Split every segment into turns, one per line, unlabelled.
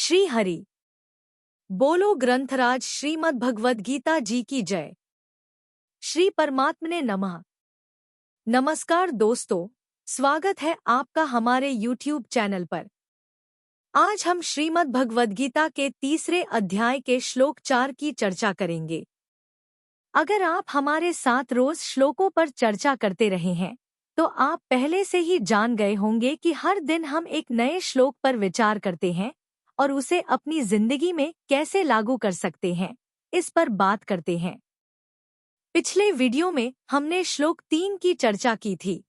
श्री हरि बोलो ग्रंथराज श्रीमद् भगवद गीता जी की जय। श्री परमात्मने नमः। नमस्कार दोस्तों, स्वागत है आपका हमारे YouTube चैनल पर। आज हम श्रीमद् भगवद गीता के तीसरे अध्याय के श्लोक 4 की चर्चा करेंगे। अगर आप हमारे साथ रोज श्लोकों पर चर्चा करते रहे हैं तो आप पहले से ही जान गए होंगे कि हर दिन हम एक नए श्लोक पर विचार करते हैं और उसे अपनी जिंदगी में कैसे लागू कर सकते हैं, इस पर बात करते हैं। पिछले वीडियो में हमने श्लोक 3 की चर्चा की थी,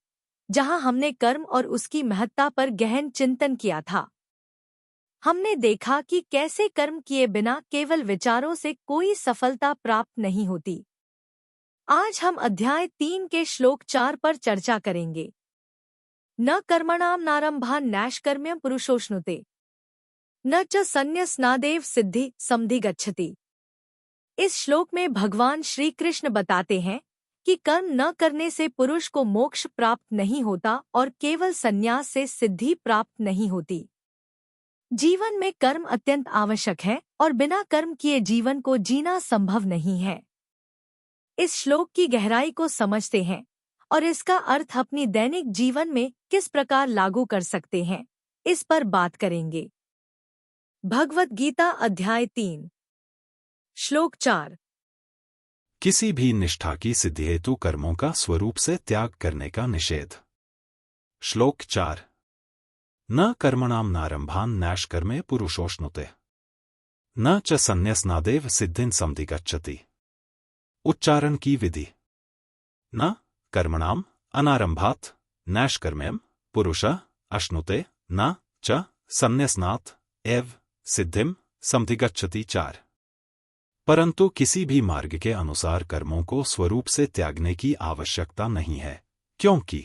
जहां हमने कर्म और उसकी महत्ता पर गहन चिंतन किया था। हमने देखा कि कैसे कर्म किए बिना केवल विचारों से कोई सफलता प्राप्त नहीं होती। आज हम अध्याय 3 के श्लोक 4 पर चर्चा करेंगे। न कर्मणाम नारंभा नैष्कर्म्यं पुरुषोऽश्नुते न च संन्यसनादेव सिद्धि समधिगच्छति। इस श्लोक में भगवान श्री कृष्ण बताते हैं कि कर्म न करने से पुरुष को मोक्ष प्राप्त नहीं होता और केवल संन्यास से सिद्धि प्राप्त नहीं होती। जीवन में कर्म अत्यंत आवश्यक है और बिना कर्म किए जीवन को जीना संभव नहीं है। इस श्लोक की गहराई को समझते हैं और इसका अर्थ अपनी दैनिक जीवन में किस प्रकार लागू कर सकते हैं, इस पर बात करेंगे। भगवद गीता अध्याय 3 श्लोक 4।
किसी भी निष्ठा की सिद्धि हेतु कर्मों का स्वरूप से त्याग करने का निषेध। श्लोक 4। न कर्मणाम नारंभान नैष्कर्मे पुरुषोऽश्नुते न च संन्यसनादेव सिद्धिं समधिगच्छति। उच्चारण की विधि। न कर्मणाम अनारंभात् नैष्कर्म्यं पुरुषः अश्नुते न च संन्यसनात् एव सिद्धिं समधिगच्छति। 4। परंतु किसी भी मार्ग के अनुसार कर्मों को स्वरूप से त्यागने की आवश्यकता नहीं है, क्योंकि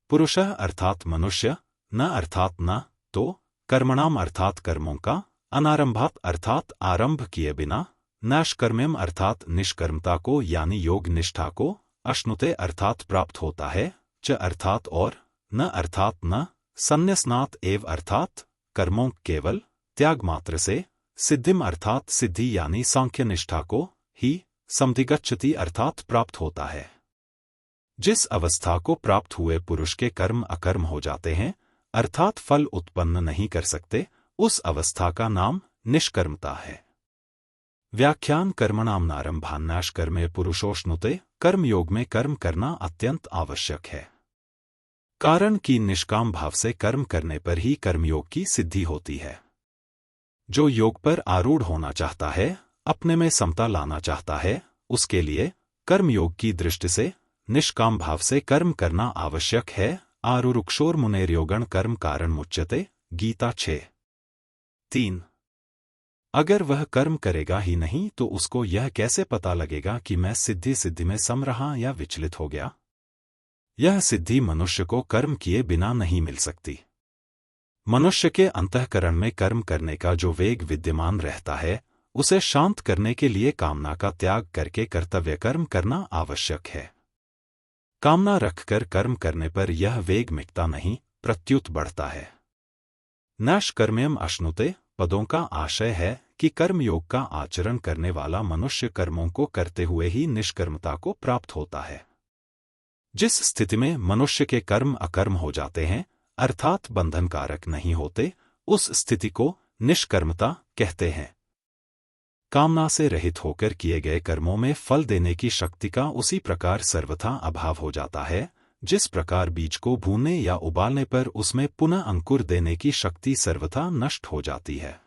पुरुषः अर्थात मनुष्य, न अर्थात न तो, कर्मणाम अर्थात कर्मों का, अनारंभात अर्थात आरंभ किए बिना, नैष्कर्म्यम अर्थात निष्कर्मता को यानी योग निष्ठा को, अश्नुते अर्थात प्राप्त होता है, च अर्थात और, न अर्थात न, संन्यसनात् एव अर्थात कर्मों केवल त्याग मात्र से, सिद्धिम अर्थात सिद्धि यानी सांख्य निष्ठा को ही, समधिगच्छति अर्थात प्राप्त होता है। जिस अवस्था को प्राप्त हुए पुरुष के कर्म अकर्म हो जाते हैं, अर्थात फल उत्पन्न नहीं कर सकते, उस अवस्था का नाम निष्कर्मता है। व्याख्यान। कर्मणाम नारंभान नैष्कर्मे पुरुषोऽश्नुते। कर्मयोग में कर्म करना अत्यंत आवश्यक है, कारण कि निष्काम भाव से कर्म करने पर ही कर्मयोग की सिद्धि होती है। जो योग पर आरूढ़ होना चाहता है, अपने में समता लाना चाहता है, उसके लिए कर्मयोग की दृष्टि से निष्काम भाव से कर्म करना आवश्यक है। आरुरुक्षोर मुनेर्योगण कर्म कारण मुच्यते। गीता 6:3। अगर वह कर्म करेगा ही नहीं तो उसको यह कैसे पता लगेगा कि मैं सिद्धि में सम रहा या विचलित हो गया। यह सिद्धि मनुष्य को कर्म किए बिना नहीं मिल सकती। मनुष्य के अंतःकरण में कर्म करने का जो वेग विद्यमान रहता है, उसे शांत करने के लिए कामना का त्याग करके कर्तव्य कर्म करना आवश्यक है। कामना रखकर कर्म करने पर यह वेग मिटता नहीं, प्रत्युत बढ़ता है। नैष्कर्म्यम अश्नुते पदों का आशय है कि कर्मयोग का आचरण करने वाला मनुष्य कर्मों को करते हुए ही निष्कर्मता को प्राप्त होता है। जिस स्थिति में मनुष्य के कर्म अकर्म हो जाते हैं, अर्थात बंधनकारक नहीं होते, उस स्थिति को निष्कर्मता कहते हैं। कामना से रहित होकर किए गए कर्मों में फल देने की शक्ति का उसी प्रकार सर्वथा अभाव हो जाता है, जिस प्रकार बीज को भूनने या उबालने पर उसमें पुनः अंकुर देने की शक्ति सर्वथा नष्ट हो जाती है।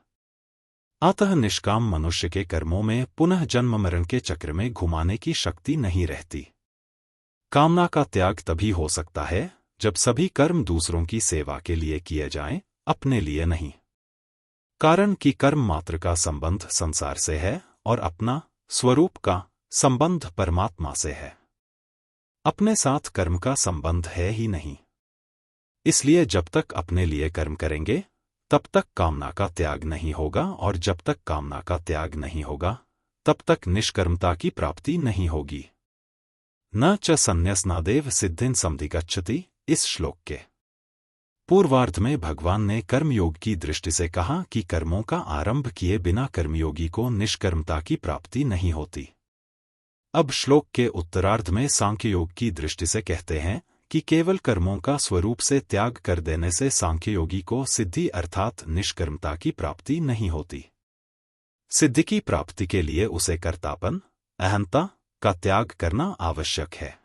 अतः निष्काम मनुष्य के कर्मों में पुनः जन्म मरण के चक्र में घुमाने की शक्ति नहीं रहती। कामना का त्याग तभी हो सकता है जब सभी कर्म दूसरों की सेवा के लिए किए जाएं, अपने लिए नहीं। कारण कि कर्म मात्र का संबंध संसार से है और अपना स्वरूप का संबंध परमात्मा से है। अपने साथ कर्म का संबंध है ही नहीं। इसलिए जब तक अपने लिए कर्म करेंगे, तब तक कामना का त्याग नहीं होगा, और जब तक कामना का त्याग नहीं होगा, तब तक निष्कर्मता की प्राप्ति नहीं होगी। न च संन्यसनादेव सिद्धिं समधिगच्छति। इस श्लोक के पूर्वार्ध में भगवान ने कर्मयोग की दृष्टि से कहा कि कर्मों का आरंभ किए बिना कर्मयोगी को निष्कर्मता की प्राप्ति नहीं होती। अब श्लोक के उत्तरार्ध में सांख्य योग की दृष्टि से कहते हैं कि केवल कर्मों का स्वरूप से त्याग कर देने से सांख्य योगी को सिद्धि अर्थात निष्कर्मता की प्राप्ति नहीं होती। सिद्धि की प्राप्ति के लिए उसे कर्तापन, अहंता का त्याग करना आवश्यक है।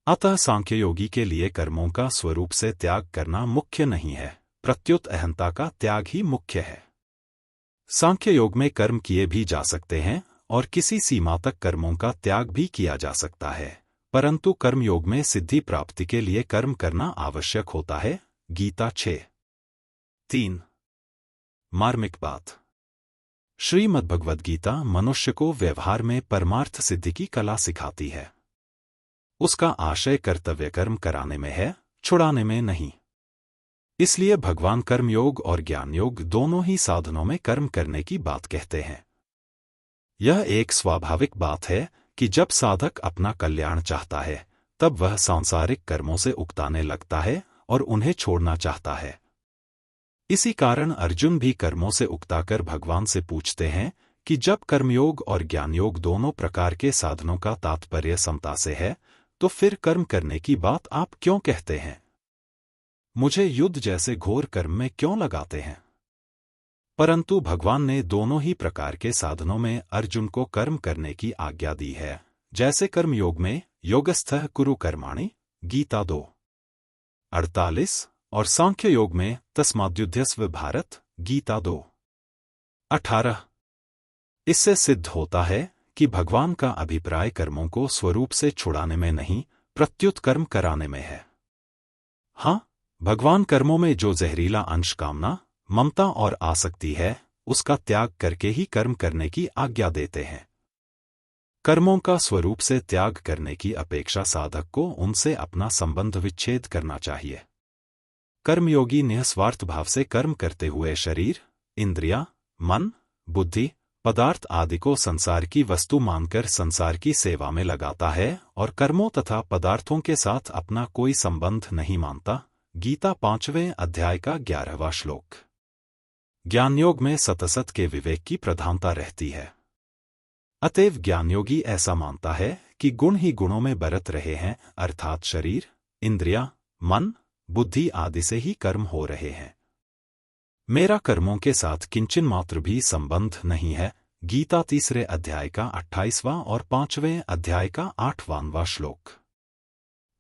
अतः सांख्य योगी के लिए कर्मों का स्वरूप से त्याग करना मुख्य नहीं है, प्रत्युत अहंता का त्याग ही मुख्य है। सांख्य योग में कर्म किए भी जा सकते हैं और किसी सीमा तक कर्मों का त्याग भी किया जा सकता है, परंतु कर्मयोग में सिद्धि प्राप्ति के लिए कर्म करना आवश्यक होता है। गीता 6:3। मार्मिक बात। श्रीमद्भगवद्गीता मनुष्य को व्यवहार में परमार्थ सिद्धि की कला सिखाती है। उसका आशय कर्तव्य कर्म कराने में है, छुड़ाने में नहीं। इसलिए भगवान कर्मयोग और ज्ञानयोग दोनों ही साधनों में कर्म करने की बात कहते हैं। यह एक स्वाभाविक बात है कि जब साधक अपना कल्याण चाहता है तब वह सांसारिक कर्मों से उकताने लगता है और उन्हें छोड़ना चाहता है। इसी कारण अर्जुन भी कर्मों से उकताकर भगवान से पूछते हैं कि जब कर्मयोग और ज्ञानयोग दोनों प्रकार के साधनों का तात्पर्य समता से है तो फिर कर्म करने की बात आप क्यों कहते हैं? मुझे युद्ध जैसे घोर कर्म में क्यों लगाते हैं? परंतु भगवान ने दोनों ही प्रकार के साधनों में अर्जुन को कर्म करने की आज्ञा दी है, जैसे कर्मयोग में योगस्थः कुरु कर्माणि गीता 2:48 और सांख्य योग में तस्माद्युध्यस्व भारत गीता 2:18। इससे सिद्ध होता है कि भगवान का अभिप्राय कर्मों को स्वरूप से छुड़ाने में नहीं, प्रत्युत कर्म कराने में है। हाँ, भगवान कर्मों में जो जहरीला अंश कामना, ममता और आसक्ति है उसका त्याग करके ही कर्म करने की आज्ञा देते हैं। कर्मों का स्वरूप से त्याग करने की अपेक्षा साधक को उनसे अपना संबंध विच्छेद करना चाहिए। कर्मयोगी निस्वार्थ भाव से कर्म करते हुए शरीर, इंद्रियां, मन, बुद्धि, पदार्थ आदि को संसार की वस्तु मानकर संसार की सेवा में लगाता है और कर्मों तथा पदार्थों के साथ अपना कोई संबंध नहीं मानता। गीता 5वें अध्याय का 11वां श्लोक। ज्ञानयोग में सतसत के विवेक की प्रधानता रहती है। अतएव ज्ञानयोगी ऐसा मानता है कि गुण ही गुणों में बरत रहे हैं, अर्थात शरीर, इंद्रियां, मन, बुद्धि आदि से ही कर्म हो रहे हैं। मेरा कर्मों के साथ किंचन मात्र भी संबंध नहीं है। गीता 3 अध्याय का 28वां और 5वें अध्याय का 8वां श्लोक।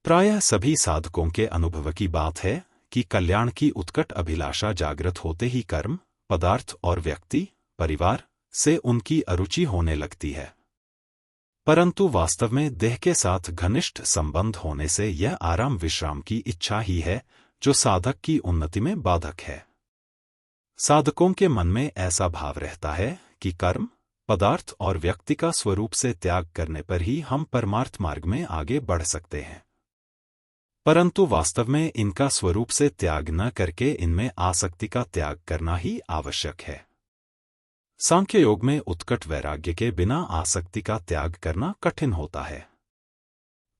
प्रायः सभी साधकों के अनुभव की बात है कि कल्याण की उत्कट अभिलाषा जागृत होते ही कर्म, पदार्थ और व्यक्ति, परिवार से उनकी अरुचि होने लगती है। परंतु वास्तव में देह के साथ घनिष्ठ संबंध होने से यह आराम विश्राम की इच्छा ही है जो साधक की उन्नति में बाधक है। साधकों के मन में ऐसा भाव रहता है कि कर्म, पदार्थ और व्यक्ति का स्वरूप से त्याग करने पर ही हम परमार्थ मार्ग में आगे बढ़ सकते हैं। परंतु वास्तव में इनका स्वरूप से त्याग न करके इनमें आसक्ति का त्याग करना ही आवश्यक है। सांख्य योग में उत्कट वैराग्य के बिना आसक्ति का त्याग करना कठिन होता है,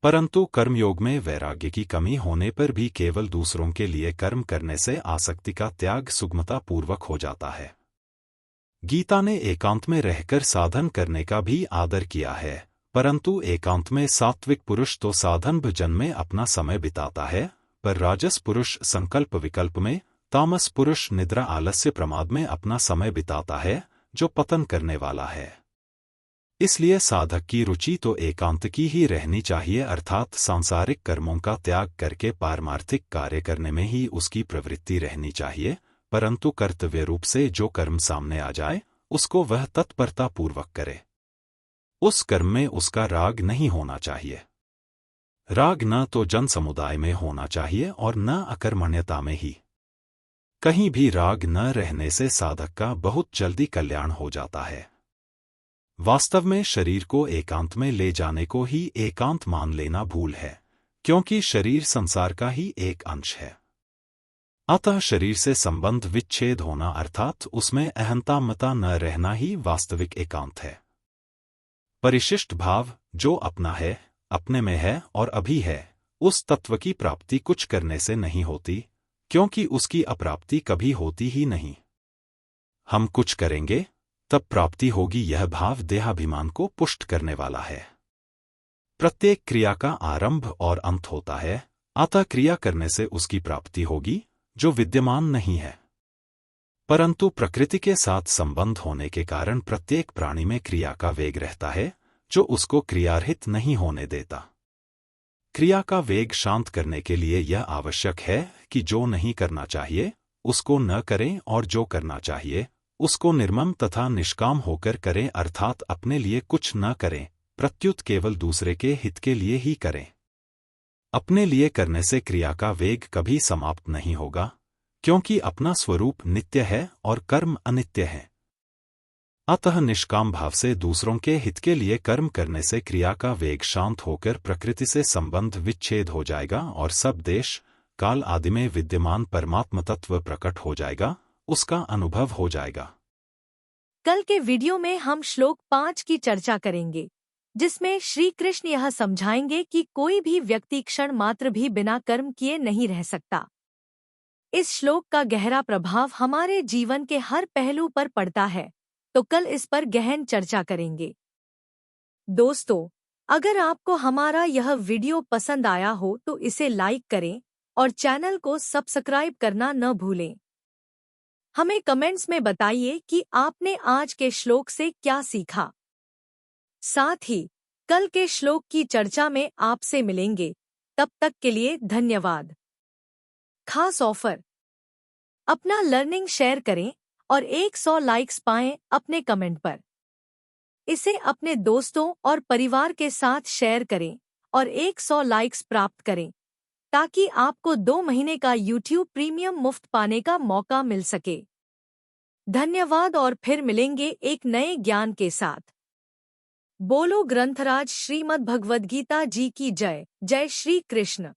परंतु कर्मयोग में वैराग्य की कमी होने पर भी केवल दूसरों के लिए कर्म करने से आसक्ति का त्याग सुगमतापूर्वक हो जाता है। गीता ने एकांत में रहकर साधन करने का भी आदर किया है, परंतु एकांत में सात्विक पुरुष तो साधन भजन में अपना समय बिताता है, पर राजस पुरुष संकल्प विकल्प में, तामस पुरुष निद्रा आलस्य प्रमाद में अपना समय बिताता है, जो पतन करने वाला है। इसलिए साधक की रुचि तो एकांत की ही रहनी चाहिए, अर्थात सांसारिक कर्मों का त्याग करके पारमार्थिक कार्य करने में ही उसकी प्रवृत्ति रहनी चाहिए, परंतु कर्तव्य रूप से जो कर्म सामने आ जाए उसको वह तत्परता पूर्वक करे। उस कर्म में उसका राग नहीं होना चाहिए। राग न तो जन समुदाय में होना चाहिए और न अकर्मण्यता में ही। कहीं भी राग न रहने से साधक का बहुत जल्दी कल्याण हो जाता है। वास्तव में शरीर को एकांत में ले जाने को ही एकांत मान लेना भूल है, क्योंकि शरीर संसार का ही एक अंश है। अतः शरीर से संबंध विच्छेद होना अर्थात उसमें अहंता मता न रहना ही वास्तविक एकांत है। परिशिष्ट भाव जो अपना है, अपने में है और अभी है, उस तत्व की प्राप्ति कुछ करने से नहीं होती, क्योंकि उसकी अप्राप्ति कभी होती ही नहीं। हम कुछ करेंगे तब प्राप्ति होगी, यह भाव देहाभिमान को पुष्ट करने वाला है। प्रत्येक क्रिया का आरंभ और अंत होता है, अतः क्रिया करने से उसकी प्राप्ति होगी जो विद्यमान नहीं है। परंतु प्रकृति के साथ संबंध होने के कारण प्रत्येक प्राणी में क्रिया का वेग रहता है जो उसको क्रियारहित नहीं होने देता। क्रिया का वेग शांत करने के लिए यह आवश्यक है कि जो नहीं करना चाहिए उसको न करें और जो करना चाहिए उसको निर्मम तथा निष्काम होकर करें, अर्थात अपने लिए कुछ न करें, प्रत्युत केवल दूसरे के हित के लिए ही करें। अपने लिए करने से क्रिया का वेग कभी समाप्त नहीं होगा, क्योंकि अपना स्वरूप नित्य है और कर्म अनित्य है। अतः निष्काम भाव से दूसरों के हित के लिए कर्म करने से क्रिया का वेग शांत होकर प्रकृति से संबंध विच्छेद हो जाएगा और सब देश काल आदि में विद्यमान परमात्म तत्व प्रकट हो जाएगा, उसका अनुभव हो जाएगा।
कल के वीडियो में हम श्लोक 5 की चर्चा करेंगे, जिसमें श्री कृष्ण यह समझाएंगे कि कोई भी व्यक्ति क्षण मात्र भी बिना कर्म किए नहीं रह सकता। इस श्लोक का गहरा प्रभाव हमारे जीवन के हर पहलू पर पड़ता है, तो कल इस पर गहन चर्चा करेंगे। दोस्तों, अगर आपको हमारा यह वीडियो पसंद आया हो तो इसे लाइक करें और चैनल को सब्सक्राइब करना न भूलें। हमें कमेंट्स में बताइए कि आपने आज के श्लोक से क्या सीखा। साथ ही कल के श्लोक की चर्चा में आपसे मिलेंगे, तब तक के लिए धन्यवाद। खास ऑफर, अपना लर्निंग शेयर करें और 100 लाइक्स पाएं अपने कमेंट पर। इसे अपने दोस्तों और परिवार के साथ शेयर करें और 100 लाइक्स प्राप्त करें, ताकि आपको 2 महीने का YouTube प्रीमियम मुफ्त पाने का मौका मिल सके। धन्यवाद और फिर मिलेंगे एक नए ज्ञान के साथ। बोलो ग्रंथराज श्रीमद् भगवद गीता जी की जय। जय श्री कृष्ण।